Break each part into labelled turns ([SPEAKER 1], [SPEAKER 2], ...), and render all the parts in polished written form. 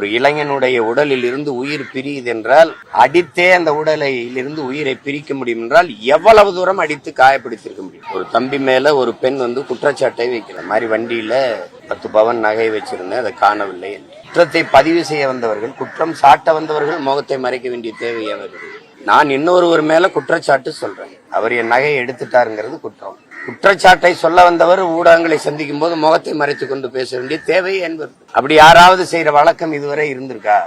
[SPEAKER 1] ஒரு இளைஞனுடைய உடலில் இருந்து உயிர் பிரியுது என்றால் அடித்தே அந்த உடலில் இருந்து உயிரை பிரிக்க முடியும் என்றால் எவ்வளவு தூரம் அடித்து காயப்படுத்திருக்க முடியும். ஒரு தம்பி மேல ஒரு பெண் குற்றச்சாட்டை வைக்கிற மாதிரி வண்டியில 10 பவன் நகை வச்சிருந்தேன், அதை காணவில்லை. குற்றத்தை பதிவு செய்ய வந்தவர்கள், குற்றம் சாட்ட வந்தவர்கள் முகத்தை மறைக்க வேண்டிய தேவையே வருது. நான் இன்னொருவர் மேல குற்றச்சாட்டு சொல்றேன், அவர் என் நகையை எடுத்துட்டாருங்கிறது குற்றம். குற்றச்சாட்டை சொல்ல வந்தவர் ஊடகங்களை சந்திக்கும் போது முகத்தை மறைத்துக் கொண்டு பேச வேண்டிய தேவை என்பது. அப்படி யாராவது செய்யற வழக்கம் இதுவரை இருந்திருக்கா?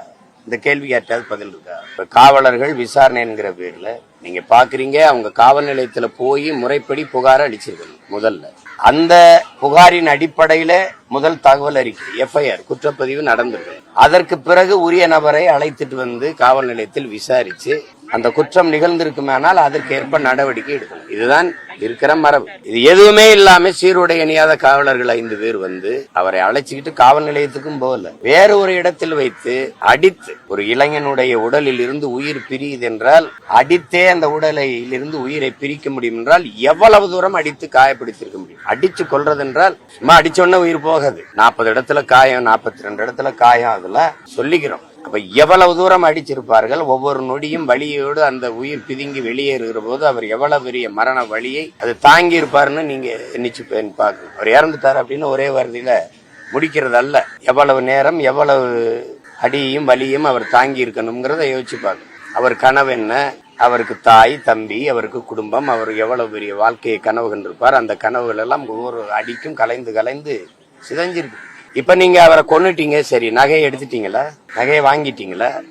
[SPEAKER 1] இந்த கேள்வி கேட்டாவது பதில் இருக்கா? இப்ப காவலர்கள் விசாரணை என்கிற பேர்ல நீங்க பாக்குறீங்க, அவங்க காவல் நிலையத்துல போய் முறைப்படி புகார் அளிச்சிருக்கணும். முதல்ல அந்த புகாரின் அடிப்படையில முதல் தகவல் அறிக்கை எஃப்ஐஆர் குற்றப்பதிவு நடந்திருக்கு. அதற்கு பிறகு உரிய நபரை அழைத்துட்டு வந்து காவல் நிலையத்தில் விசாரிச்சு அந்த குற்றம் நிகழ்ந்திருக்குமானால் அதற்கு ஏற்ப நடவடிக்கை எடுக்கணும். இதுதான் இருக்கிற மரபு. இது எதுவுமே இல்லாம சீருடை அணியாத காவலர்கள் 5 பேர் வந்து அவரை அழைச்சிக்கிட்டு காவல் நிலையத்துக்கும் போகல, வேற ஒரு இடத்தில் வைத்து அடித்து ஒரு இளைஞனுடைய உடலில் இருந்து உயிர் பிரியுது என்றால் அடித்தே அந்த உடலில் இருந்து உயிரை பிரிக்க முடியும் என்றால் எவ்வளவு தூரம் அடித்து காயப்படுத்திருக்க முடியும். அடிச்சு கொள்றது என்றால் சும்மா அடிச்சோன்னா உயிர் போகாது. 40 இடத்துல காயம், 42 இடத்துல காயம், அதெல்லாம் சொல்லிக்கிறோம். அப்ப எவ்வளவு தூரம் அடிச்சிருப்பார்கள், ஒவ்வொரு நொடியும் வலியோடு அந்த உயிர் பிதுங்கி வெளியேறுகிற போது அவர் எவ்வளவு பெரிய மரண வலியை அது தாங்கி இருப்பாருன்னு நீங்க நினைச்சு பாக்கணும். அவர் இறந்துட்டார் அப்படின்னு ஒரே வார்த்தையில முடிக்கிறது அல்ல. எவ்வளவு நேரம் எவ்வளவு அடியையும் வலியும் அவர் தாங்கி இருக்கணும்ங்கிறத யோசிச்சு பார்க்கணும். அவர் கனவு என்ன, அவருக்கு தாய் தம்பி, அவருக்கு குடும்பம், அவர் எவ்வளவு பெரிய வாழ்க்கையை கனவு கண்டிருப்பார். அந்த கனவுகள் எல்லாம் ஒவ்வொரு அடிக்கும் கலைந்து கலைந்து சிதைஞ்சிருக்கு. இப்ப நீங்க அவரை கொன்னுட்டீங்க, சரி நகையை எடுத்துட்டீங்களா, நகையை வாங்கிட்டீங்களா?